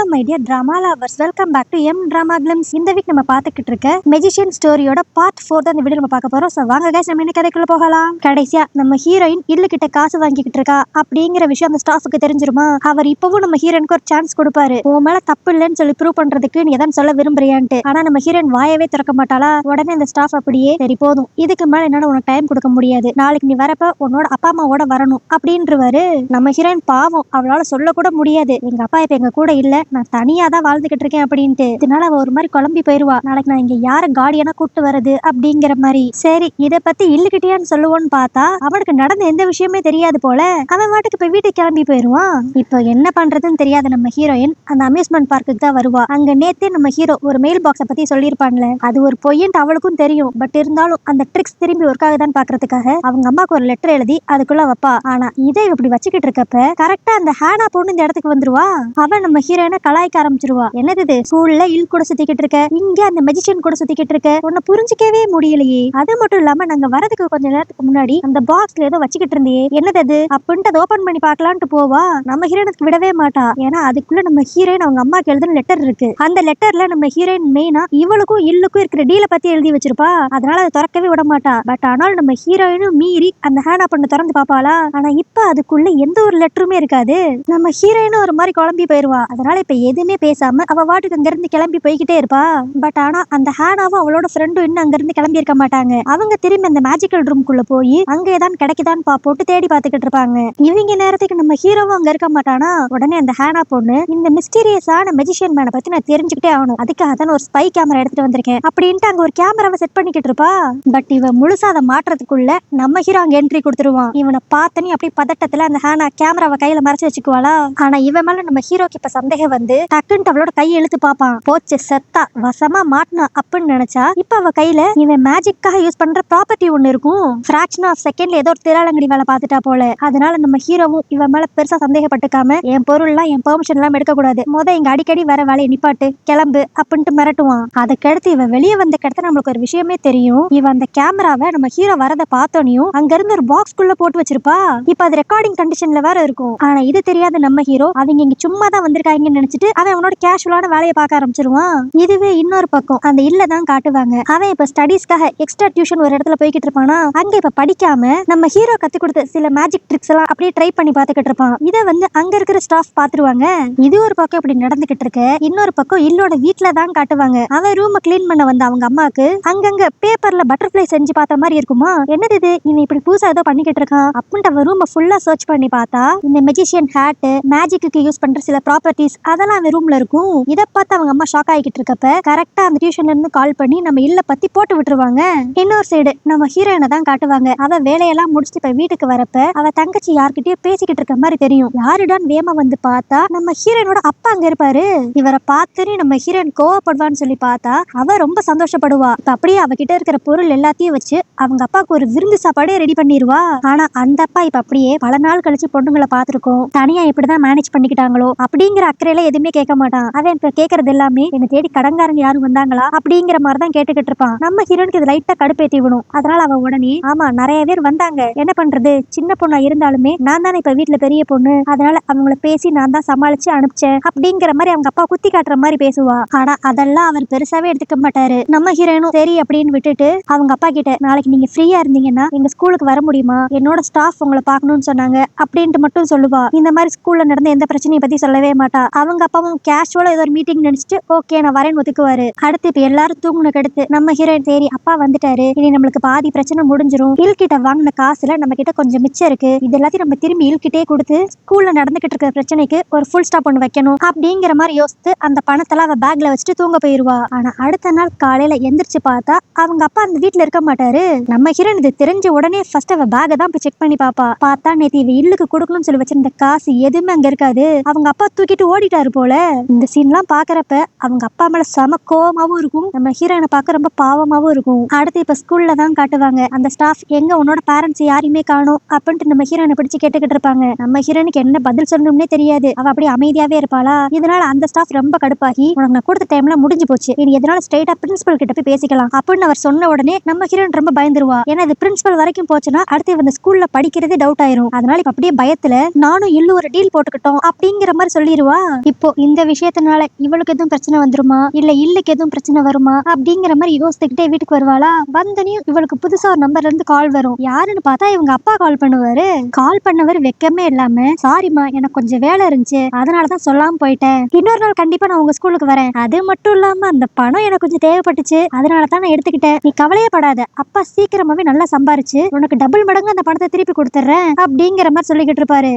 Hello my dear drama lovers, welcome back to M drama glimpse. இந்த week நம்ம பார்த்துக்கிட்டு இருக்க மெஜிஷியன் ஸ்டோரியோட பார்ட் 4 தான் இந்த வீடியோ நம்ம பார்க்க போறோம். ஸோ வாங்க கைஸ், நம்ம என்ன கதைக்குள்ள போகலாம். கடைசியா நம்ம ஹீரோயின் இல்லு கிட்ட காசு வாங்கிக்கிட்டு இருக்கா அப்படிங்கிற விஷயம் அந்த ஸ்டாஃபுக்கு தெரிஞ்சிருமா? அவர் இப்பவும் நம்ம ஹீரோயினுக்கு ஒரு சான்ஸ் கொடுப்பாரு. உன் மேல தப்பு இல்லைன்னு சொல்லி ப்ரூவ் பண்றதுக்கு நீ எதாவது சொல்ல விரும்புறியான்ட்டு. ஆனா நம்ம ஹீரோயின் வாயவே திறக்க மாட்டாளா? உடனே அந்த ஸ்டாஃப் அப்படியே, சரி போதும், இதுக்கு மேல என்னால உனக்கு டைம் கொடுக்க முடியாது, நாளைக்கு நீ வரப்ப உன்னோட அப்பா அம்மாவோட வரணும் அப்படின்றவாரு. நம்ம ஹீரோயின் பாவம், அவளால சொல்ல கூட முடியாது, எங்க அப்பா இப்ப எங்க கூட இல்ல, நான் தனியா தான் வாழ்ந்துகிட்டு இருக்கேன் அப்படின்ட்டு. இதனால அவ ஒரு மாதிரி குழம்பி போயிருவா. நாளைக்கு நான் இங்க யார கார்டியனா கூட்டு வரது அப்படிங்கிற மாதிரி. சரி, இத பத்தி இல்லுகிட்டியான்னு சொல்லுவோன்னு பார்த்தா அவனுக்கு நடந்த எந்த விஷயமே தெரியாது போல. அவன் வாட்டுக்கு இப்ப வீட்டுக்கு கிளம்பி போயிருவான். இப்ப என்ன பண்றதுன்னு தெரியாத நம்ம ஹீரோயின் அந்த அம்யூஸ்மெண்ட் பார்க்குக்கு தான் வருவா. அங்க நேத்தே நம்ம ஹீரோ ஒரு மெயில் பாக்ஸ பத்தி சொல்லியிருப்பான்ல, அது ஒரு பொய்யன்ட்டு அவளுக்கும் தெரியும். பட் இருந்தாலும் அந்த ட்ரிக்ஸ் திரும்பி ஒர்க் ஆகுதான்னு பாக்குறதுக்காக அவங்க அம்மாக்கு ஒரு லெட்டர் எழுதி அதுக்குள்ள வைப்பா. ஆனா இதை இப்படி வச்சுக்கிட்டு இருக்கப்ப கரெக்டா அந்த ஹேனா பொண்ணு இந்த இடத்துக்கு வந்துருவா. அவன் நம்ம ஹீரோயினை கலாய்க்க ஆரம்பிச்சிருவா. என்னது இது, ஸ்கூல்ல இல் கூட சுத்திக்கிட்டு இருக்க, இங்க அந்த மெஜிஷியன் கூட சுத்திக்கிட்டு இருக்க, உன்னை புரிஞ்சிக்கவே முடியலையே. அது மட்டும் இல்லாம நாங்க வரதுக்கு கொஞ்ச நேரத்துக்கு முன்னாடி அந்த பாக்ஸ்ல ஏதோ வச்சுக்கிட்டு இருந்தியே, என்னது அது அப்படின்ட்டு அதை ஓபன் பண்ணி பார்க்கலான்ட்டு போவா. நம்ம ஹீரோயினுக்கு விடவே மாட்டா. ஏன்னா அதுக்குள்ள நம்ம ஹீரோயின் அவங்க அம்மாக்கு எழுதின லெட்டர் இருக்கு. அந்த லெட்டர்ல நம்ம ஹீரோயின் மெயினா இவளுக்கும் இல்லுக்கும் இருக்கிற டீலை பத்தி எழுதி வச்சிருப்பா. அதனால அதை திறக்கவே விட மாட்டா. பட் ஆனால் நம்ம ஹீரோயினும் மீறி அந்த ஹேனா பண்ண திறந்து பாப்பாளா. ஆனா இப்ப அதுக்குள்ள எந்த ஒரு லெட்டருமே இருக்காது. நம்ம ஹீரோயினும் ஒரு மாதிரி குழம்பி போயிருவா. அதனால இப்ப எதுவுமே பேசாம அவ வாட்டுக்கு அங்க இருந்து கிளம்பி போய்கிட்டே இருப்பா. பட் ஆனா அந்த ஹேனாவும் அவளோட ஃப்ரெண்டும் இன்னும் அங்க இருந்து கிளம்பி இருக்க மாட்டாங்க. அவங்க திரும்பி அந்த மேஜிக்கல் ரூம்குள்ள போய் அங்க ஏதான் கிடைக்குதான்னு போட்டு தேடி பார்த்துக்கிட்டு இருப்பாங்க. இவங்க நேரத்துக்கு நம்ம ஹீரோவும் அங்க இருக்க மாட்டானா. உடனே அந்த ஹேனா பொண்ணு, இந்த மிஸ்டீரியஸான மெஜிஷியன் மேனை பத்தி நான் தெரிஞ்சுக்கிட்டே ஆகணும், அதுக்காக தான் ஒரு ஸ்பை கேமரா எடுத்துட்டு வந்திருக்கேன் அப்படின்ட்டு அங்க ஒரு கேமராவை செட் பண்ணிக்கிட்டு இருப்பா. பட் இவ முழுசா அதை மாற்றத்துக்குள்ள நம்ம ஹீரோ அங்க என்ட்ரி கொடுத்துருவான். இவனை பார்த்தனே அப்படி பதட்டத்துல அந்த ஹேனா கேமராவை கையில மறைச்சு வச்சுக்குவாளா. ஆனா இவன் மேல நம்ம ஹீரோக்கு இப்ப சந்தேகம் வந்து டக்குன்னு அவளோட கையை இழுத்து பாப்பான். போச்சு, செத்தா, வசமா மாட்டினா அப்படின்னு நினைச்சா இப்ப அவ கையில இவன் மேஜிக்காக யூஸ் பண்ற ப்ராப்பர்ட்டி ஒண்ணு இருக்கும். ஃபிராக்ஷன் ஆஃப் செகண்ட்ல ஏதோ ஒரு திராளங்கடி வேலை பார்த்துட்டா போல. அதனால நம்ம ஹீரோவும் இவன் மேல பெருசா சந்தேகப்பட்டுக்காம, என் பொருள்லாம் என் பெர்மிஷன் எல்லாம் எடுக்க கூடாது, இங்க அடிக்கடி வர வேலையை நிப்பாட்டு, கிளம்பு அப்படின்ட்டு மிரட்டுவான். அதுக்கடுத்து இவன் வெளியே வந்த கிடத்த நம்மளுக்கு ஒரு விஷயமே தெரியும். இவன் அந்த கேமராவை நம்ம ஹீரோ வரத பார்த்தோனையும் அங்க இருந்து ஒரு பாக்ஸ் குள்ள போட்டு வச்சிருப்பா. இப்ப அது ரெக்கார்டிங் கண்டிஷன்ல வேற இருக்கும். ஆனா இது தெரியாத நம்ம ஹீரோ அவங்க இங்க சும்மா தான் வந்திருக்காங்கன்னு நினைச்சிட்டு அவன் அவனோட கேஷுவலான வேலையை பார்க்க ஆரம்பிச்சிருவான். இதுவே இன்னொரு பக்கம் அந்த இல்ல தான் காட்டுவாங்க. அவன் இப்ப ஸ்டடீஸ்க்காக எக்ஸ்ட்ரா டியூஷன் ஒரு இடத்துல போய்கிட்டு இருப்பானா. அங்க இப்ப படிக்காம நம்ம ஹீரோ கத்து கொடுத்த சில மேஜிக் ட்ரிக்ஸ் எல்லாம் அப்படியே ட்ரை பண்ணி பார்த்துக்கிட்டு இருப்பான். இதை வந்து அங்க இருக்கிற ஸ்டாஃப் பாத்துருவாங்க. இது ஒரு பக்கம் இப்படி நடந்துகிட்டு இருக்க, இன்னொரு பக்கம் இல்லோட வீட்டுல தான் காட்டுவாங்க. அவன் ரூமை கிளீன் பண்ண வந்த அவங்க அம்மாக்கு அங்கங்க பேப்பர்ல பட்டர்ஃபிளை செஞ்சு பார்த்த மாதிரி இருக்குமா. என்னது இது, இவன் இப்படி புதுசா ஏதோ பண்ணிக்கிட்டு இருக்கான் அப்படின்ட்டு அவன் ரூமை ஃபுல்லா சர்ச் பண்ணி பார்த்தா இந்த மெஜிஷியன் ஹேட், மேஜிக்கு யூஸ் பண்ற சில ப்ராப்பர்ட்டிஸ் அதெல்லாம் அந்த ரூம்ல இருக்கும். இதை பார்த்து அவங்க அம்மா ஷாக் ஆகிக்கிட்டு இருக்கப்ப கரெக்டா அந்த டியூஷன்ல இருந்து கால் பண்ணி நம்ம இல்ல பத்தி போட்டு விட்டுருவாங்க. இன்னொரு சைடு நம்ம ஹீரோயினை தான் காட்டுவாங்க. அவ வேலையெல்லாம் முடிச்சுட்டு இப்ப வீட்டுக்கு வரப்ப அவ தங்கச்சி யார்கிட்டயோ பேசிக்கிட்டு இருக்க மாதிரி தெரியும். யாருடான் வேமா வந்து பார்த்தா நம்ம ஹீரோயினோட அப்பா அங்க இருப்பாரு. இவரை பார்த்துன்னு நம்ம ஹீரோயின் கோவப்படுவான்னு சொல்லி பார்த்தா அவ ரொம்ப சந்தோஷப்படுவா. இப்ப அப்படியே அவகிட்ட இருக்கிற பொருள் எல்லாத்தையும் வச்சு அவங்க அப்பாவுக்கு ஒரு விருந்து சாப்பாடே ரெடி பண்ணிடுவா. ஆனா அந்த அப்பா இப்ப அப்படியே பல நாள் கழிச்சு பொண்ணுங்களை பார்த்திருக்கோம், தனியா இப்படிதான் மேனேஜ் பண்ணிக்கிட்டாங்களோ அப்படிங்கிற அக்கறையில எதுவுமே கேட்க மாட்டான். அவன் இப்ப கேட்கறது எல்லாமே என்ன தேடி கடன்காரங்க யாரும் வந்தாங்களா அப்படிங்கிற மாதிரிதான் கேட்டுக்கிட்டு இருப்பான். நம்ம ஹீரோனுக்கு இது லைட்டா கடுப்பேத்தி விடும். அதனால அவ உடனே, ஆமா நிறைய பேர் வந்தாங்க, என்ன பண்றது, சின்ன பொண்ணா இருந்தாலுமே நான் தானே இப்ப வீட்டுல பெரிய பொண்ணு, அதனால அவங்கள பேசி நான் தான் சமாளிச்சு அனுப்பிச்சேன் அப்படிங்கிற மாதிரி அவங்க அப்பா குத்தி காட்டுற மாதிரி பேசுவா. ஆனா அதெல்லாம் அவர் பெருசாவே எடுத்துக்க மாட்டாரு. நம்ம ஹீரோனும் சரி அப்படின்னு விட்டுட்டு அவங்க அப்பா கிட்ட, நாளைக்கு நீங்க ஃப்ரீயா இருந்தீங்கன்னா எங்க ஸ்கூலுக்கு வர முடியுமா, என்னோட ஸ்டாஃப் உங்களை பார்க்கணும்னு சொன்னாங்க அப்படின்ட்டு மட்டும் சொல்லுவா. இந்த மாதிரி ஸ்கூல்ல நடந்த எந்த பிரச்சனையை பத்தி சொல்லவே மாட்டா. அவங்க அப்பாவும் கேஷுவலா ஏதோ ஒரு மீட்டிங் நினைச்சிட்டு ஓகே நான் வரேன்னு ஒத்துக்குவாரு. அடுத்து இப்ப எல்லாரும் தூங்குனக்கு அடுத்து நம்ம ஹீரோயின், சரி அப்பா வந்துட்டாரு, இனி நம்மளுக்கு பாதி பிரச்சனை முடிஞ்சிரும், இல்கிட்ட வாங்கின காசுல நம்ம கிட்ட கொஞ்சம் மிச்சம் இருக்கு, இது எல்லாத்தையும் நம்ம திரும்பி இல்கிட்டே கொடுத்து ஸ்கூல்ல நடந்துகிட்டு இருக்கிற பிரச்சனைக்கு ஒரு ஃபுல் ஸ்டாப் ஒன்று வைக்கணும் அப்படிங்கிற மாதிரி யோசித்து அந்த பணத்தெல்லாம் அவ பேக்ல வச்சுட்டு தூங்க போயிருவா. ஆனா அடுத்த நாள் காலையில எந்திரிச்சு பார்த்தா அவங்க அப்பா அந்த வீட்டுல இருக்க மாட்டாரு. நம்ம ஹீரோயின் இது தெரிஞ்ச உடனே ஃபர்ஸ்ட் அவ பேக்கை தான் போய் செக் பண்ணி பாப்பா. பார்த்தா நேத்து இவ இல்லுக்கு கொடுக்கணும்னு சொல்லி வச்சிருந்த காசு எதுவுமே அங்க இருக்காது. அவங்க அப்பா தூக்கிட்டு ஓடிட்டாரு போல. இந்த சீன்லாம் பாக்குறப்ப அவங்க அப்பா மேல செம கோவமாவும் இருக்கும், நம்ம ஹீரோயினை பார்க்க ரொம்ப பாவமாவும் இருக்கும். அடுத்து இப்ப ஸ்கூல்ல தான் காட்டுவாங்க. அந்த ஸ்டாஃப், எங்க உன்னோட பேரண்ட்ஸ் யாரையுமே காணும் அப்படின்ட்டு நம்ம ஹீரோயினை பிடிச்சு கேட்டுக்கிட்டு இருப்பாங்க. நம்ம ஹீரோனுக்கு என்ன பதில் சொல்லணும்னே தெரியாது. அவ அப்படியே அமைதியாவே இருப்பாளா. இதனால அந்த ஸ்டாஃப் ரொம்ப கடுப்பாகி, உனக்கு நான் கொடுத்த டைம்ல முடிஞ்சு போச்சு, இனி எதனால ஸ்ட்ரைட்டா பிரின்சிபல் கிட்ட போய் பேசிக்கலாம் அப்படின்னு அவர் சொன்ன உடனே நம்ம ஹீரோயின் ரொம்ப பயந்துருவா. ஏன்னா இது பிரின்சிபல் வரைக்கும் போச்சுன்னா அடுத்து இந்த ஸ்கூல்ல படிக்கிறதே டவுட் ஆயிரும். அதனால இப்ப அப்படியே பயத்துல நானும் இல்லு ஒரு டீல் போட்டுக்கிட்டோம் அப்படிங்கிற மாதிரி சொல்லிடுவா. இப்போ இந்த விஷயத்தினால இவளுக்கு எதுவும் பிரச்சனை வந்துருமா இல்ல இல்லுக்கு எதுவும் பிரச்சனை வருமா அப்படிங்கிற மாதிரி யோசிச்சுக்கிட்டே வீட்டுக்கு வருவாளா. வந்தனையும் இவளுக்கு புதுசா ஒரு நம்பர்ல இருந்து கால் வரும். யாருன்னு பார்த்தா இவங்க அப்பா கால் பண்ணுவாரு. கால் பண்ணவர் வெக்கமே இல்லாம, சாரிமா எனக்கு கொஞ்சம் வேலை இருந்துச்சு, அதனாலதான் சொல்லாம போயிட்டேன், இன்னொரு நாள் கண்டிப்பா நான் உங்க ஸ்கூலுக்கு வரேன், அது மட்டும் இல்லாம அந்த பணம் எனக்கு கொஞ்சம் தேவைப்பட்டுச்சு, அதனாலதான் நான் எடுத்துக்கிட்டேன், நீ கவலையே படாத, அப்பா சீக்கிரமாவே நல்லா சம்பாரிச்சு உனக்கு டபுள் மடங்கு அந்த பணத்தை திருப்பி கொடுத்துறேன் அப்படிங்கிற மாதிரி சொல்லிக்கிட்டு இருப்பாரு.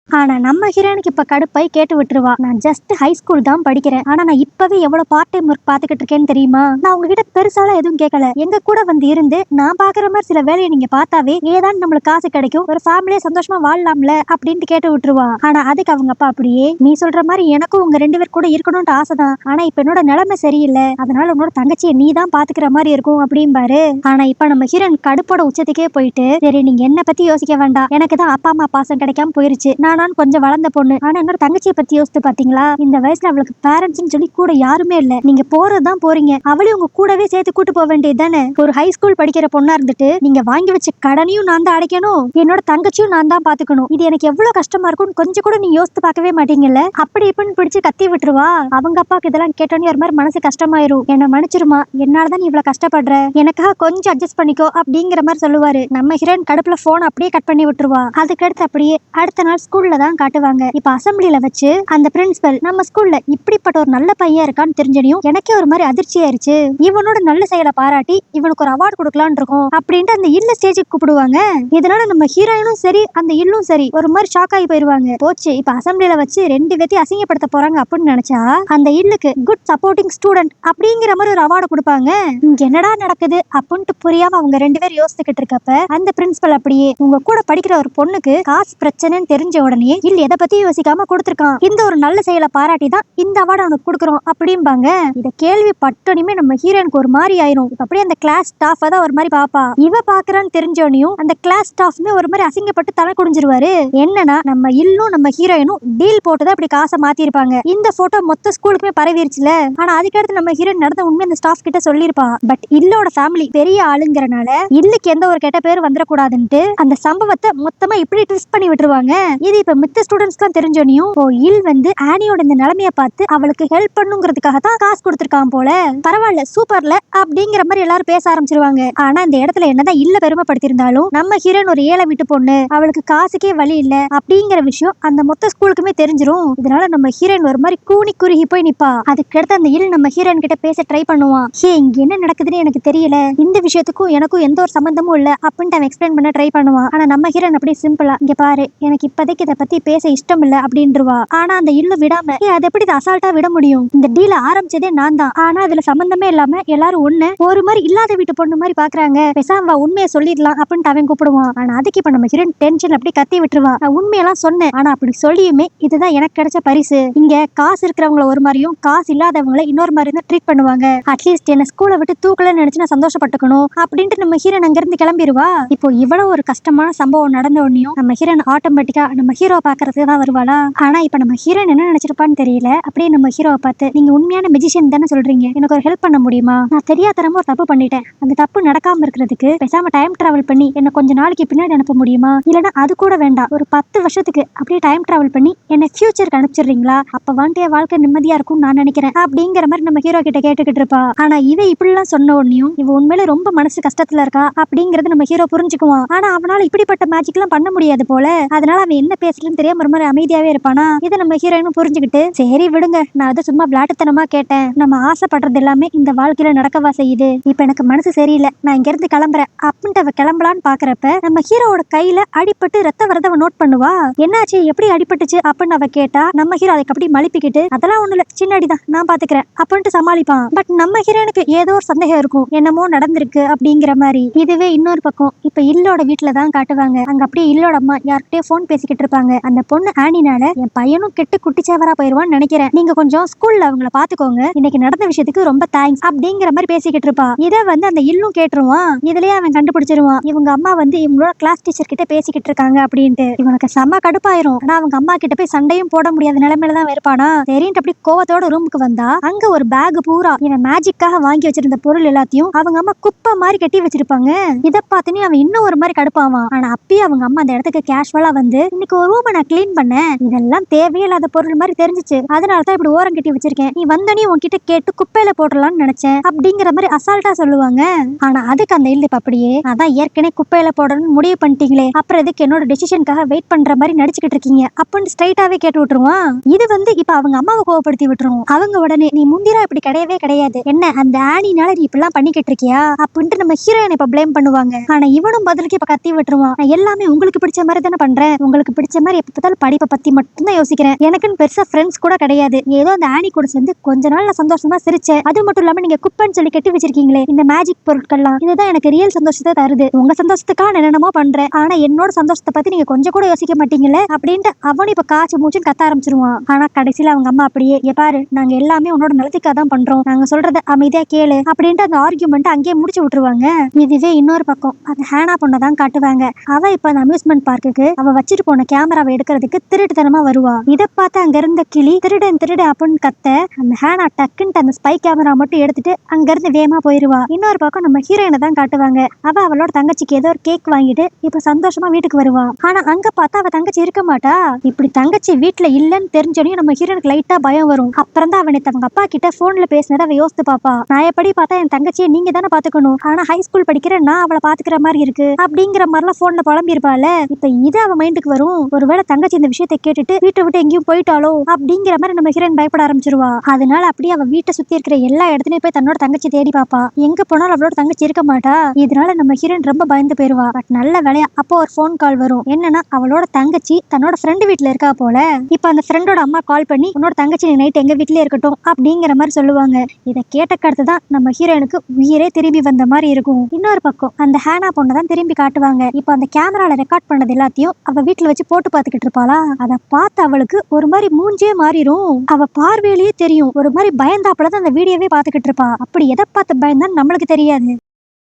ஆனா நம்ம ஹீரோனுக்கு இப்ப கடுப்பாய் கேட்டு விட்டுருவா. நான் ஜஸ்ட் ஹை ஸ்கூல் தான் படிக்கிறேன், ஆனா நான் இப்பவே எவ்வளவு பார்ட் டைம் ஒர்க் பாத்துக்கிட்டு இருக்கேன்னு தெரியுமா, நான் உங்ககிட்ட பெருசாலாம் எதுவும் கேட்கல, எங்க கூட வந்து இருந்து நான் பாக்குற மாதிரி சில வேலையை நீங்க பார்த்தாவே ஏதான் நம்மளுக்கு காசு கிடைக்கும், ஒரு ஃபேமிலியே சந்தோஷமா வாழலாம்ல அப்படின்ட்டு கேட்டு விட்டுருவா. ஆனா அதுக்கு அவங்க அப்பா அப்படியே, நீ சொல்ற மாதிரி எனக்கும் உங்க 2 பேர் கூட இருக்கணும்னு ஆசைதான், ஆனா இப்ப என்னோட நிலைமை சரியில்லை, அதனால உன்னோட தங்கச்சியை நீ தான் பாத்துக்கிற மாதிரி இருக்கும் அப்படிம்பாரு. ஆனா இப்ப நம்ம ஹீரோன் கடுப்போட உச்சத்துக்கே போயிட்டு, சரி நீங்க என்ன பத்தி யோசிக்க வேண்டாம், எனக்கு தான் அப்பா அம்மா பாசம் கிடைக்காம போயிருச்சு, நான் கொஞ்சம் வளர்ந்த பொண்ணு, ஆனா என்னோட தங்கச்சியை பத்தி யோசித்து பாத்தீங்களா, இந்த வயசுல அவளுக்கு பேரண்ட்ஸ் சொல்லி கூட யாருமே இல்ல, நீங்க போறதுதான் போறீங்க, அவளையும் உங்க கூடவே சேர்த்து கூட்டு போக வேண்டியது தானே, ஒரு ஹை ஸ்கூல் படிக்கிற பொண்ணா இருந்துட்டு நீங்க வாங்கி வச்ச கடனையும் நான் தான் அடைக்கணும், என்னோட தங்கச்சியும் நான் தான் பாத்துக்கணும், இது எனக்கு எவ்வளவு கஷ்டமா இருக்கும் கொஞ்சம் கூட நீங்க யோசித்து பார்க்கவே மாட்டீங்கல்ல அப்படி இப்படின்னு பிடிச்சு கத்தி விட்டுருவா. அவங்க அப்பாவுக்கு இதெல்லாம் கேட்டோன்னே ஒரு மாதிரி மனசு கஷ்டமாயிரும். என்ன மன்னிச்சிருமா, என்னாலதான் நீ இவ்வளவு கஷ்டப்படுற, எனக்காக கொஞ்சம் அட்ஜஸ்ட் பண்ணிக்கோ அப்படிங்கிற மாதிரி சொல்லுவாரு. நம்ம ஹீரோயின் கடுப்புல போன் அப்படியே கட் பண்ணி விட்டுருவா. அதுக்கடுத்து அப்படியே அடுத்த நாள் ஸ்கூல்ல தான் காட்டுவாங்க. இப்ப அசம்பிளில வச்சு அந்த பிரின்சிபல் நம்ம ஸ்கூல்ல இப்படிப்பட்ட ஒரு நல்ல பையன் இருக்கான்னு தெரிஞ்சனையும் எனக்கே ஒரு மாதிரி அதிர்ச்சி ஆயிருச்சு, இவனோட நல்ல செயலை பாராட்டி இவனுக்கு ஒரு அவார்டு கொடுக்கலான்னு இருக்கும் அப்படின்ட்டு அந்த இல்ல ஸ்டேஜுக்கு கூப்பிடுவாங்க. இதனால நம்ம ஹீரோயினும் சரி அந்த இல்லும் சரி ஒரு மாதிரி ஷாக் ஆகி போயிருவாங்க. போச்சு, இப்ப அசம்பிளில வச்சு 2 பேத்தையும் அசிங்கப்படுத்த போறாங்க அப்படின்னு நினைச்சா அந்த இல்லுக்கு குட் சப்போர்ட்டிங் ஸ்டூடெண்ட் அப்படிங்கிற மாதிரி ஒரு அவார்டு கொடுப்பாங்க. இங்க என்னடா நடக்குது அப்படின்ட்டு புரியாம அவங்க 2 பேரும் யோசிச்சுக்கிட்டு இருக்கப்ப அந்த பிரின்சிபல் அப்படியே, உங்க கூட படிக்கிற ஒரு பொண்ணுக்கு காசு பிரச்சனைன்னு தெரிஞ்ச உடனே இல்ல எதை பத்தி யோசிக்காம கொடுத்திருக்கான், இந்த ஒரு நல்ல செயலை பாராட்டி தான் இந்த அவார்டு அவனுக்கு கொடுக்குறோம் அப்படிம்பாங்க. இத கேள்வி பட்டோனியுமே நம்ம ஹீரோனுக்கு ஒரு மாதிரி ஆயிரும். அப்படியே அந்த கிளாஸ் ஸ்டாஃப் தான் ஒரு மாதிரி பாப்பா, இவ பாக்குறான்னு தெரிஞ்சோனையும் அந்த கிளாஸ் ஸ்டாஃப்மே ஒரு மாதிரி அசிங்கப்பட்டு தலை குடிஞ்சிருவாரு. என்னன்னா நம்ம இல்லும் நம்ம ஹீரோயினும் டீல் போட்டுதான் அப்படி காசை மாத்திருப்பாங்க. இந்த போட்டோ மொத்த ஸ்கூலுக்குமே பரவிருச்சுல. ஆனா அதுக்கடுத்து நம்ம ஹீரோயின் நடந்த உண்மை அந்த ஸ்டாஃப் கிட்ட சொல்லிருப்பா. பட் இல்லோட ஃபேமிலி பெரிய ஆளுங்கிறனால இல்லுக்கு எந்த ஒரு கெட்ட பேர் வந்துடக்கூடாதுன்ட்டு அந்த சம்பவத்தை மொத்தமா இப்படி ட்விஸ்ட் பண்ணி விட்டுருவாங்க. இது இப்ப மித்த ஸ்டூடெண்ட்ஸ்க்கு தெரிஞ்சோனியும் இல் வந்து ஆனியோட இந்த நிலைமைய பார்த்து அவளுக்கு ஹெல்ப் பண்ணுங்கிறதுக்காக தான் காசு கொடுத்திருக்கான் போல, பரவாயில்ல சூப்பர்ல அப்படிங்கிற மாதிரி எல்லாரும் பேச ஆரம்பிச்சிருவாங்க. ஆனா இந்த இடத்துல என்னதான் இல்ல பெருமைப்படுத்திருந்தாலும் நம்ம ஹீரோயின் ஒரு ஏழை வீட்டு பொண்ணு, அவளுக்கு காசுக்கே வழி இல்ல அப்படிங்கிற விஷயம் அந்த மொத்த ஸ்கூலுக்குமே தெரிஞ்சிரும். இதனால நம்ம ஹீரோயின் ஒரு மாதிரி கூனி குறுகி போய் நிப்பா. அதுக்கடுத்து அந்த இல் நம்ம ஹீரோயின் கிட்ட பேச ட்ரை பண்ணுவான். இங்க என்ன நடக்குதுன்னு எனக்கு தெரியல, இந்த விஷயத்துக்கும் எனக்கும் எந்த ஒரு சம்பந்தமும் இல்ல அப்படின்னு அவன் எக்ஸ்பிளைன் பண்ண ட்ரை பண்ணுவான். ஆனா நம்ம ஹீரோயின் அப்படியே சிம்பிளா, இங்க பாரு எனக்கு இப்போதைக்கு இதை பத்தி பேச இஷ்டம் இல்ல அப்படின்றவா. ஆனா அந்த இல்லு விடாம, அது எப்படி அசால்ட்டா விட முடியும், இந்த டீல ஆரம்பிச்சதே நான் தான், ஆனா அதுல சம்பந்தமே இல்லாம எல்லாரும் ஒண்ணு ஒரு மாதிரி இல்லாத வீட்டு பொண்ணு மாதிரி பாக்குறாங்க, பேசாம உண்மையை சொல்லிடலாம் அப்படின்னு அவன் கூப்பிடுவான். ஆனா அதுக்கு இப்ப நம்ம ஹீரோயின் டென்ஷன் அப்படி கத்தி விட்டுருவா. நான் உண்மையெல்லாம் சொன்னேன், ஆனா அப்படி சொல்லியுமே இதுதான் எனக்கு கிடைச்ச பரிசு, இங்க காசு இருக்கிறவங்கள ஒரு மாதிரியும் காசு இல்லாதவங்களை இன்னொரு மாதிரி தான் ட்ரீட் பண்ணுவாங்க, அட்லீஸ்ட் என்ன ஸ்கூலை விட்டு தூக்கலன்னு நினைச்சு நான் சந்தோஷப்பட்டுக்கணும் அப்படின்ட்டு நம்ம ஹீரோயின் அங்க இருந்து கிளம்பிடுவா. இப்போ இவ்வளவு ஒரு கஷ்டமான சம்பவம் நடந்த உடனேயும் நம்ம ஹீரோயின் ஆட்டோமேட்டிக்கா நம்ம ஹீரோ பாக்குறதுக்கு தான் வருவாளா. ஆனா இப்ப நம்ம ஹீரோயின் என்ன நினைச்சிருப்பான்னு தெரியல. அப்படியே நம்ம ஹீரோவை பார்த்து, நீங்க உண்மையான மெஜிஷியன் தானே சொல்றீங்க, எனக்கு ஒரு ஹெல்ப் பண்ண முடியுமா, நான் தெரியாதரமா ஒரு தப்பு பண்ணிட்டேன், அந்த தப்பு நடக்காம இருக்கிறதுக்கு பேசாம டைம் டிராவல் பண்ணி என்ன கொஞ்ச நாளைக்கு பின்னாடி அனுப்ப முடியுமா, இல்லனா அது கூட வேண்டாம் ஒரு 10 வருஷத்துக்கு அப்படியே டைம் டிராவல் பண்ணி என்ன ஃபியூச்சருக்கு அனுப்பிச்சிடுறீங்களா, அப்ப வந்துட்டு வாழ்க்கை நிம்மதியா இருக்கும் நான் நினைக்கிறேன் அப்படிங்கிற மாதிரி நம்ம ஹீரோ கிட்ட கேட்டுக்கிட்டு இருப்பா. ஆனா இவ இப்படி எல்லாம் சொன்ன உடனேயும் இவ உண்மையில ரொம்ப மனசு கஷ்டத்துல இருக்கா அப்படிங்கறது நம்ம ஹீரோ புரிஞ்சுக்குவான். ஆனா அவனால இப்படிப்பட்ட மேஜிக் எல்லாம் பண்ண முடியாது போல, அதனால அவன் என்ன பேசுறதுன்னு தெரியாம ஒரு மாதிரி அமைதியாவே இருப்பானா. இதை நம்ம ஹீரோயினும் புரிஞ்சுக்கிட்டு, சரி விடுங்க, நான் அதை சும்மா விளையாட்டுத்தனமா கேட்டேன், நம்ம ஆசைப்படுறது எல்லாமே இந்த வாழ்க்கையில நடக்கவா செய்யுது, இப்ப எனக்கு மனசு சரியில்லை, நான் இங்க இருந்து கிளம்புறேன் அப்படின்ட்டு அவ கிளம்பலான்னு பாக்குறப்ப நம்ம ஹீரோவோட கையில அடிபட்டு ரத்த வரதவ நோட் பண்ணுவா. என்னாச்சு, எப்படி அடிபட்டுச்சு அப்படின்னு அவ கேட்டா நம்ம ஹீரோ அதுக்கு அப்படி மலிப்பிக்கிட்டு, அதெல்லாம் ஒண்ணு இல்ல, சின்ன அடிதான், நான் பாத்துக்கிறேன் அப்படின்ட்டு சமாளிப்பான். பட் நம்ம ஹீரோனுக்கு ஏதோ ஒரு சந்தேகம் இருக்கும், என்னமோ நடந்திருக்கு அப்படிங்கிற மாதிரி. இதுவே இன்னொரு பக்கம் இப்ப இல்லோட வீட்டுல தான் காட்டுவாங்க. அங்க அப்படியே இல்லோட அம்மா யார்கிட்டயே போன் பேசிக்கிட்டு இருப்பாங்க. அந்த பொண்ணு ஆனினால என் பையனும் கெட்டு குட்டிச்சேவரா போயிருவான்னு நினைக்கிறேன், நீங்க கொஞ்சம் ஸ்கூல்ல அவங்கள பாத்துக்கோங்க, இன்னைக்கு நடந்த விஷயத்துக்கு ரொம்ப தேங்க்ஸ் அப்படிங்கிற மாதிரி பேசிக்கிட்டு இருப்பா. இதை வந்து அந்த இல்லும் கேட்டுருவான். இதுலயே அவன் கண்டுபிடிச்சிருவான் இவங்க அம்மா வந்து இவங்களோட கிளாஸ் டீச்சர் கிட்ட பேசிக்கிட்டு இருக்காங்க அப்படின்ட்டு. இவனுக்கு செம்ம கடுப்பாயிரும். ஆனா அவங்க அம்மா கிட்ட போய் சண்டையும் போட முடியாத நிலைமையில தான் இருப்பானா. சரின்ட்டு அப்படி கோவத்தோட ரூமுக்கு வந்தா அங்க ஒரு பேக் பூரா இவன் மேஜிக்காக வாங்கி வச்சிருந்த பொருள் எல்லாத்தையும் அவங்க அம்மா குப்பை மாதிரி கட்டி வச்சிருப்பாங்க. இதை பார்த்துன்னு அவன் இன்னும் ஒரு மாதிரி கடுப்பாவான். ஆனா அப்பயே அவங்க அம்மா அந்த இடத்துக்கு கேஷுவலா வந்து, இன்னைக்கு ரூமை நான் கிளீன் பண்ணேன், இதெல்லாம் தேவையில்லாத பொருள் மாதிரி தெரிஞ்சிச்சு, அதனாலதான் இப்படி ஓரம் கட்டி வச்சிருக்கேன், நீ வந்தோடனே உன்கிட்ட கேட்டு குப்பையில போடலாம்னு நினைச்சேன் அப்படிங்கிற மாதிரி அசால்ட்டா சொல்லுவாங்க. ஆனா அதுக்கு அந்த இல்ல அப்படியே அதான் ஏற்கனவே குப்பையில போடணும்னு முடிவு பண்ணிட்டீங்களே, அப்புறம் எதுக்கு என்னோட டெசிஷனுக்காக வெயிட் பண்ற மாதிரி நடிச்சுக்கிட்டு இருக்கீங்க அப்படின்னு ஸ்ட்ரைட்டாவே கேட்டு விட்டுருவான். இது இப்ப அவங்க அம்மாவை கோவப்படுத்தி விட்டுரும். அவங்க உடனே நீ முந்திரா இப்படி கிடையவே கிடையாது, என்ன அந்த ஆனினால நீ இப்பெல்லாம் பண்ணிக்கிட்டு இருக்கியா அப்படின்ட்டு நம்ம ஹீரோயின் இப்ப பிளேம் பண்ணுவாங்க. ஆனா இவனும் பதிலுக்கு இப்ப கத்தி விட்டுருவான். நான் எல்லாமே உங்களுக்கு பிடிச்ச மாதிரி தானே பண்றேன், உங்களுக்கு பிடிச்ச மாதிரி எப்ப பார்த்தாலும் படிப்பை பத்தி மட்டும் தான் யோசிக்கிறேன், எனக்குன்னு பெருசா ஃப்ரெண்ட்ஸ் கூட கிடையாது, ஏதோ அந்த ஆனி கூட சேர்ந்து கொஞ்ச நாள் நான் சந்தோஷமா சிரிச்சேன், அது மட்டும் இல்லாம நீங்க குப்பைன்னு சொல்லி கட்டி வச்சிருக்கீங்களே இந்த மேஜிக் பொருட்கள்லாம், இதுதான் எனக்கு ரியல் சந்தோஷத்தை தருது, உங்க சந்தோஷத்துக்காக என்னென்னமோ பண்றேன், ஆனா என்னோட சந்தோஷத்தை பத்தி நீங்க கொஞ்சம் கூட யோசிக்க மாட்டீங்களே அப்படின்ட்டு அவன் இப்ப காய்ச்சி மூச்சுன்னு கத்த ஆரம்பிச்சிருவான். ஆனா கடைசியில அவங்க அம்மா அப்படியே பாரு நாங்க எல்லாமே உன்னோட நலத்துக்காக தான் பண்றோம், நாங்க சொல்றத அமைதியா கேளு அப்படின்ட்டு அந்த ஆர்கியூமெண்ட் அங்கேயே முடிச்சு விட்டுருவாங்க. இதுவே இன்னொரு பக்கம் அந்த ஹேனா பொண்ணை தான் காட்டுவாங்க. அவ இப்ப அந்த அம்யூஸ்மெண்ட் பார்க்குக்கு அவ வச்சுட்டு போன கேமராவை எடுக்கிறதுக்கு திருட்டுத்தனமா வருவா. இதை பார்த்து அங்க இருந்த கிளி திருடன் திருடன் அப்படின்னு கத்த அந்த ஹேனா டக்குன்ட்டு அந்த ஸ்பை கேமரா மட்டும் எடுத்துட்டு அங்க இருந்து வேகமா போயிருவா. இன்னொரு பக்கம் நம்ம ஹீரோயினை தான் காட்டுவாங்க. அவ அவளோட தங்கச்சிக்கு ஏதோ ஒரு கேக் வாங்கிட்டு இப்ப சந்தோஷமா வீட்டுக்கு வருவா. ஆனா அங்க பார்த்தா அவ தங்கச்சி இருக்க மாட்டா. இப்படி தங்கச்சி வீட்டுல இல்லன்னு தெரிஞ்சோடனே நம்ம ஹீரோனுக்கு லைட்டா பயம் வரும். அப்புறம் தான் அவனை அவங்க அப்பா கிட்ட போன்ல பேசினதை அவ யோசித்து பாப்பா. நான் எப்படி பார்த்தா என் தங்கச்சியை நீங்க தானே பாத்துக்கணும், ஆனா ஹை ஸ்கூல் படிக்கிற நான் அவளை பாத்துக்கிற மாதிரி இருக்கு அப்படிங்கிற மாதிரிலாம் போன்ல புலம்பிருப்பாள். இப்ப இது அவ மைண்டுக்கு வரும். ஒருவேளை தங்கச்சி இந்த விஷயத்தை கேட்டுட்டு வீட்டை விட்டு எங்கேயும் போயிட்டாலோ அப்படிங்கிற மாதிரி நம்ம ஹீரோயின் பயப்பட ஆரம்பிச்சிருவா. அதனால அப்படியே அவ வீட்டை சுத்தி இருக்கிற எல்லா இடத்துலயும் போய் தன்னோட தங்கச்சி தேடி பாப்பா. எங்க போனாலும் அவளோட தங்கச்சி இருக்க மாட்டா. இதனால நம்ம ஹீரோயின் ரொம்ப பயந்து போயிருவா. பட் நல்ல வேலையா அப்போ ஒரு போன் கால் வரும். என்னன்னா அவளோட தங்கச்சி தன்னோட ஃப்ரெண்டு வீட்டுல இருக்கா போல. இப்ப அந்த ஃப்ரெண்டோட அம்மா கால் பண்ணி உன்னோட தங்கச்சி நைட் எங்க வீட்லயே இருக்கட்டும் அப்படிங்கிற மாதிரி சொல்லுவாங்க. இதை கேட்டக்கடுத்து தான் நம்ம ஹீரோயினுக்கு உயிரே திரும்பி வந்த மாதிரி இருக்கும். இன்னொரு பக்கம் அந்த ஹேனா பொண்ணை தான் திரும்பி காட்டுவாங்க. இப்ப அந்த கேமரால ரெக்கார்ட் பண்ணது எல்லாத்தையும் அவ வீட்டுல வச்சு போட்டு பாத்துக்கிட்டு இருப்பாளா. அதை பார்த்து அவளுக்கு ஒரு மாதிரி மூஞ்சே மாறிடும். அவ பார்வையிலேயே தெரியும் ஒரு மாதிரி பயந்தாப்புலதான் அந்த வீடியோவே பாத்துக்கிட்டு இருப்பா. அப்படி எதை பார்த்து பயந்தான்னு நம்மளுக்கு தெரியாது.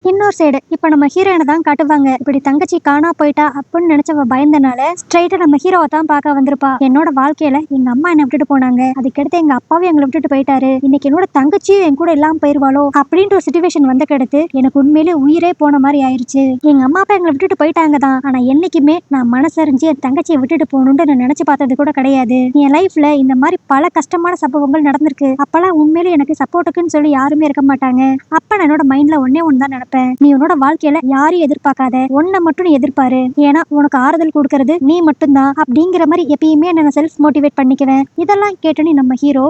இன்னொரு சைடு இப்ப நம்ம ஹீரோயினை தான் காட்டுவாங்க. இப்படி தங்கச்சி காணா போயிட்டா அப்படின்னு நினைச்சவ பயந்தனால ஸ்ட்ரைட்டா நம்ம ஹீரோவை தான் பார்க்க வந்திருப்பா. என்னோட வாழ்க்கையில எங்க அம்மா என்ன விட்டுட்டு போனாங்க, அதுக்கடுத்து எங்க அப்பாவும் எங்களை விட்டுட்டு போயிட்டாரு, இன்னைக்கு என்னோட தங்கச்சியும் என் கூட எல்லாம் போயிருவாளோ அப்படின்ற ஒரு சிச்சுவேஷன் வந்த கிடத்து எனக்கு உண்மையிலே உயிரே போன மாதிரி ஆயிருச்சு. எங்க அம்மா அப்பா எங்களை விட்டுட்டு போயிட்டாங்க தான், ஆனா என்னைக்குமே நான் மனசறிஞ்சு என் தங்கச்சியை விட்டுட்டு போகணும்னு நான் நினைச்சு பார்த்தது கூட கிடையாது. என் லைஃப்ல இந்த மாதிரி பல கஷ்டமான சம்பவங்கள் நடந்திருக்கு. அப்பெல்லாம் உண்மையிலே எனக்கு சப்போர்ட்டுக்குன்னு சொல்லி யாருமே இருக்க மாட்டாங்க. அப்ப நான் என்னோட மைண்ட்ல ஒன்னே ஒன்னு தான் நினைப்பேன், நீ உன்னோட வாழ்க்கையில யாரையும் எதிர்பார்க்காத, உன்னை மட்டும் நீ எதிர்பாரு, ஏன்னா உனக்கு ஆறுதல் கொடுக்கறது நீ மட்டும்தான் அப்படிங்கிற மாதிரி எப்பயுமே நான் செல்ஃப் மோட்டிவேட் பண்ணிக்குவேன். இதெல்லாம் கேட்டோன்னு நம்ம ஹீரோ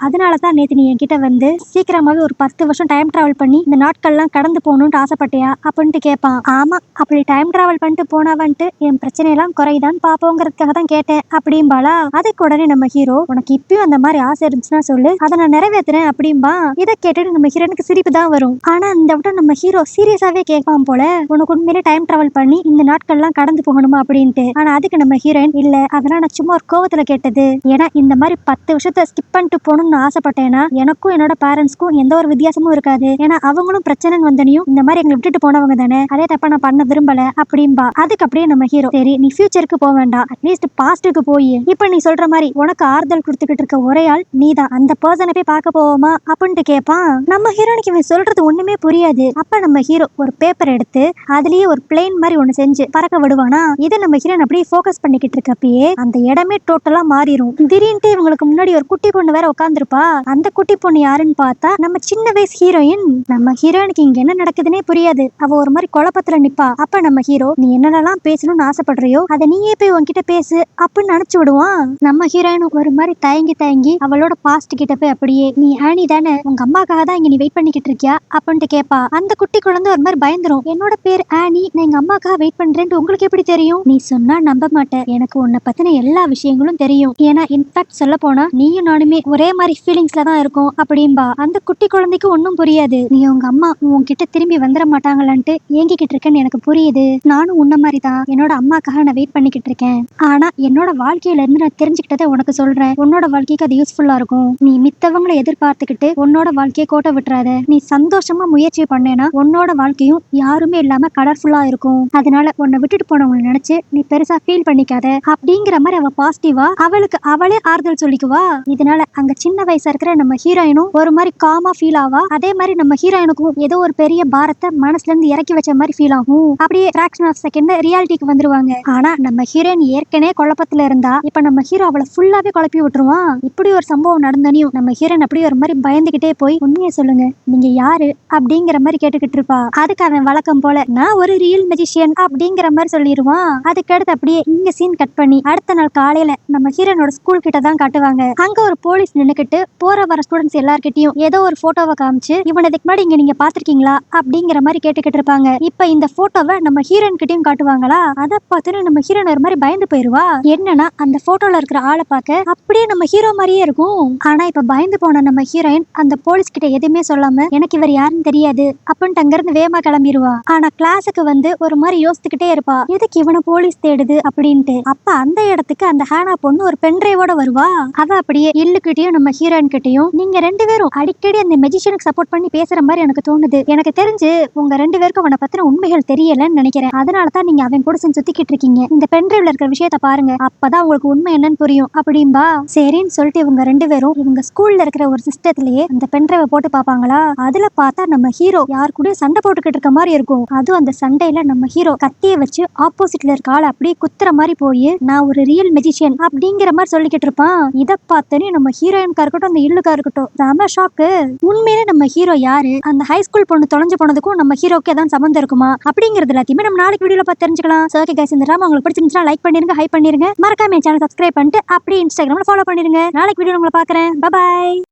அதனாலதான் நேத்து நீ என்கிட்ட வந்து சீக்கிரமாவே ஒரு 10 வருஷம் டைம் டிராவல் பண்ணி இந்த நாட்கள்லாம் கடந்து போகணும்னு ஆசைப்பட்டியா அப்படின்ட்டு கேட்பான். ஆமா, அப்படி டைம் டிராவல் பண்ணிட்டு போனாவன்ட்டு என் பிரச்சனையெல்லாம் குறைதான் பாப்போங்கிறதுக்காக தான் கேட்டேன் அப்படிம்பாளா. அதுக்கு உடனே நம்ம ஹீரோ உனக்கு இப்பயும் அந்த மாதிரி ஆசை இருந்துச்சுன்னா சொல்லு, அதை நான் நிறைவேற்றுறேன் அப்படின்பா. இதை கேட்டுட்டு நம்ம ஹீரோனுக்கு சிரிப்பு தான் வரும். ஆனா இந்த விட நம்ம ஹீரோ சீரியஸாவே கேட்பான் போல, உனக்கு உண்மையிலே டைம் டிராவல் பண்ணி இந்த நாட்கள்லாம் கடந்து போகணுமா அப்படின்ட்டு. ஆனா அதுக்கு நம்ம ஹீரோயின் இல்ல, அதெல்லாம் நான் சும்மா ஒரு கோவத்துல கேட்டது, ஏன்னா இந்த மாதிரி 10 வருஷத்தை ஸ்கிப் பண்ணிட்டு போகணும்னு ஆசைப்பட்டேன்னா எனக்கும் என்னோட பேரண்ட்ஸ்க்கும் எந்த ஒரு வித்தியாசமும் இருக்காது, ஏன்னா அவங்களும் பிரச்சனைன்னு வந்தனையும் இந்த மாதிரி எங்களை விட்டுட்டு போனவங்க தானே, அதே தப்பா நான் பண்ண விரும்பல அப்படின்பா. அதுக்கு அப்படியே நம்ம ஹீரோ சரி நீ ஃபியூச்சருக்கு போக வேண்டாம், அட்லீஸ்ட் பாஸ்டுக்கு போய் இப்ப நீ சொல்ற மாதிரி உனக்கு ஆறுதல் கொடுத்துக்கிட்டு இருக்க ஒரே ஆள் நீதான், அந்த பர்சனை போய் பார்க்க போவோமா அப்படின்ட்டு கேட்பான். நம்ம ஹீரோனுக்கு இவன் சொல்றது ஒண்ணுமே புரியாது. அப்ப நம்ம ஹீரோ ஒரு பேப்பர் எடுத்து அதுலயே ஒரு பிளேன் மாதிரி ஒண்ணு செஞ்சு பறக்க விடுவானா. இதை நம்ம ஹீரோன் அப்படியே ஃபோக்கஸ் பண்ணிக்கிட்டு இருக்கப்பயே அந்த இடமே டோட்டலா மாறிடும். திடீர்னு இவங்களுக்கு முன்னாடி ஒரு குட்டி பொண்ணு வேற உட்காந்துருப்பா. அந்த குட்டி பொண்ணு யாருன்னு பார்த்தா நம்ம சின்ன வயசு ஹீரோயின். நம்ம ஹீரோனுக்கு இங்க என்ன நடக்குதுன்னே புரியாது. அவ ஒரு மாதிரி குழப்பத்துல நிப்பா. அப்ப நம்ம ஹீரோ நீ என்னென்னலாம் பேசணும்னு ஆசைப்படுறியோ அதை நீயே போய் உன்கிட்ட பேசு அப்படின்னு நினைச்சு விடுவான். நம்ம ஹீரோயின் ஒரு மாதிரி தயங்கி தயங்கி அவளோட பாஸ்ட் கிட்ட போய் அப்படியே நீ ஆனி தானே, உங்க அம்மாக்காக தான் இங்க நீ வெயிட் பண்ணிக்கிட்டு இருக்கியா அப்படின்ட்டு கேட்பா. அந்த குட்டி குழந்தை ஒரு மாதிரி பயந்துரும். என்னோட பேர் ஆனி, நான் எங்க அம்மாக்காக வெயிட் பண்றேன்னு உங்களுக்கு எப்படி தெரியும்? நீ சொன்னா நம்ப மாட்டேன், எனக்கு உன்னை பத்தின எல்லா விஷயங்களும் தெரியும், ஏன்னா இன்ஃபேக்ட் சொல்ல போனா நீயும் நானுமே ஒரே மாதிரி ஃபீலிங்ஸ்ல தான் இருக்கும் அப்படின்பா. அந்த குட்டி குழந்தைக்கு ஒன்னும் புரியாது. நீ உங்க அம்மா உன்கிட்ட திரும்பி வந்துட மாட்டாங்களான்ட்டு ஏங்கிக்கிட்டு இருக்கேன்னு எனக்கு புரியுது. நானும் உன்ன மாதிரி தான் என்னோட அம்மாக்காக நான் வெயிட் பண்ணிக்கிட்டு இருக்கேன். ஆனா என்னோட வாழ்க்கையில இருந்து நான் தெரிஞ்சுக்கிட்டதை உனக்கு சொல்றேன். உன்னோட வாழ்க்கைக்கு அது யூஸ்ஃபுல்லா இருக்கும். நீ மித்தவங்களை எதிர்பார்த்துக்கிட்டு உன்னோட வாழ்க்கையை கோட்டை விட்டுறாத. நீ சந்தோஷமா முயற்சி பண்ணேனா உன்னோட உன்னோட வாழ்க்கையும் யாருமே இல்லாம கலர்ஃபுல்லா இருக்கும். அதனால உன்னை விட்டுட்டு போனவங்களை நினைச்சு நீ பெருசா ஃபீல் பண்ணிக்காத அப்படிங்கிற மாதிரி அவ பாசிட்டிவா அவளுக்கு அவளே ஆறுதல் சொல்லிக்குவா. இதனால அங்க சின்ன வயசா இருக்கிற நம்ம ஹீரோயினும் ஒரு மாதிரி காமா ஃபீல் ஆவா. அதே மாதிரி நம்ம ஹீரோயினுக்கும் ஏதோ ஒரு பெரிய பாரத்தை மனசுல இருந்து இறக்கி வச்ச மாதிரி ஃபீல் ஆகும். அப்படியே ஃபிராக்ஷன் ஆஃப் செகண்ட் ரியாலிட்டிக்கு வந்துருவாங்க. ஆனா நம்ம ஹீரோயின் ஏற்கனவே குழப்பத்துல இருந்தா இப்ப நம்ம ஹீரோ அவளை ஃபுல்லாவே குழப்பி விட்டுருவான். இப்படி ஒரு சம்பவம் நடந்தனையும் நம்ம ஹீரோயின் அப்படியே ஒரு மாதிரி பயந்துகிட்டே போய் உண்மையை சொல்லுங்க, நீங்க யாரு அப்படிங்கிற மாதிரி கேட்டுக்கிட்டு இருப்பா. அதுக்கு அவன் வழக்கம் போல நான் ஒரு ரியல் மெஜிஷியன் அப்படிங்கிற மாதிரி சொல்லிடுவான். அதுக்கு அடுத்து அப்படியே இங்க சீன் கட் பண்ணி அடுத்த நாள் காலையில நம்ம ஹீரோனோட ஸ்கூல் கிட்ட தான் காட்டுவாங்க. அங்க ஒரு போலீஸ் நின்னுக்கிட்டு போற வர ஸ்டூடெண்ட்ஸ் எல்லார்கிட்டயும் ஏதோ ஒரு போட்டோவை காமிச்சு இவனை இதுக்கு முன்னாடி இங்க நீங்க பாத்திருக்கீங்களா அப்படிங்கிற மாதிரி கேட்டுக்கிட்டு இருப்பாங்க. இப்ப இந்த போட்டோவை நம்ம ஹீரோயின் கிட்டயும் காட்டுவாங்களா. அதை பார்த்துட்டு நம்ம ஹீரோயின் ஒரு மாதிரி பயந்து போயிருவா. என்னன்னா அந்த போட்டோல இருக்கிற ஆளை பார்க்க அப்படியே நம்ம ஹீரோ மாதிரியே இருக்கும். ஆனா இப்ப பயந்து போன நம்ம ஹீரோயின் அந்த போலீஸ் கிட்ட எதுவுமே சொல்லாம எனக்கு இவர் யாருன்னு தெரியாது அப்படின்ட்டு அங்க இருந்து வேகமா கிளம்பிடுவா. ஆனா கிளாஸுக்கு வந்து ஒரு மாதிரி யோசிச்சுக்கிட்டே இருப்பா, எதுக்கு இவனை போலீஸ் தேடுது அப்படின்ட்டு. அப்ப அந்த இடத்துக்கு அந்த ஹானா பொண்ணு ஒரு பென்ட்ரைவோட வருவா. அவ அப்படியே இல்லுக்கிட்டையும் நம்ம ஹீரோயின் கிட்டையும் நீங்க ரெண்டு பேரும் அடிக்கடி அந்த மெஜிஷியனுக்கு சப்போர்ட் பண்ணி பேசுற மாதிரி எனக்கு தோணுது. எனக்கு தெரிஞ்சு உங்க ரெண்டு பேருக்கும் அவனை பத்தின உண்மைகள் தெரியலன்னு நினைக்கிறேன். அதனாலதான் நீங்க அவன் கூட சேர்ந்து சுத்திக்கிட்டு இருக்கீங்க. இந்த பென்ட்ரைவ்ல இருக்கிற விஷயத்த பாருங்க, அப்பதான் உங்களுக்கு உண்மை என்னன்னு புரியும் அப்படின்பா. சரின்னு சொல்லிட்டு இவங்க ரெண்டு பேரும் இவங்க ஸ்கூல்ல இருக்கிற ஒரு சிஸ்டத்திலேயே அந்த பென்ட்ரைவை போட்டு பாப்பாங்களா. அதுல பார்த்தா நம்ம ஹீரோ யார் கூட சண்டை போட்டுக்கிட்டு இருக்க மாதிரி இருக்கும். அதுவும் அந்த சண்டையில நம்ம ஹீரோ கத்தியை வச்சு ஆப்போசிட்ல இருக்க ஆள் அப்படியே குத்துற மாதிரி போய் நான் ஒரு ரியல் மெஜிஷியன் அப்படிங்கிற மாதிரி சொல்லிக்கிட்டு இருப்பான். இதை பார்த்தனே நம்ம ஹீரோயின்கா இருக்கட்டும் அந்த இல்லுக்கா இருக்கட்டும் செம ஷாக்கு. உண்மையிலே நம்ம ஹீரோ யாரு, அந்த ஹை ஸ்கூல் பொண்ணு தொலைஞ்சு போனதுக்கும் நம்ம ஹீரோக்கு ஏதாவது சம்பந்தம் இருக்குமா அப்படிங்கிறது எல்லாத்தையுமே நம்ம நாளைக்கு வீடியோல பார்த்து தெரிஞ்சுக்கலாம். சோ ஓகே கைஸ், இந்த டிராமா உங்களுக்கு பிடிச்சிருந்துச்சுன்னா லைக் பண்ணிருங்க, ஹைப் பண்ணிருங்க, மறக்காம என் சேனல் சப்ஸ்கிரைப் பண்ணிட்டு அப்படியே இன்ஸ்டாகிராம்ல ஃபாலோ பண்ணிருங்க. நாளைக்கு வீடியோ உங்களை பார்க்கறேன். Bye by.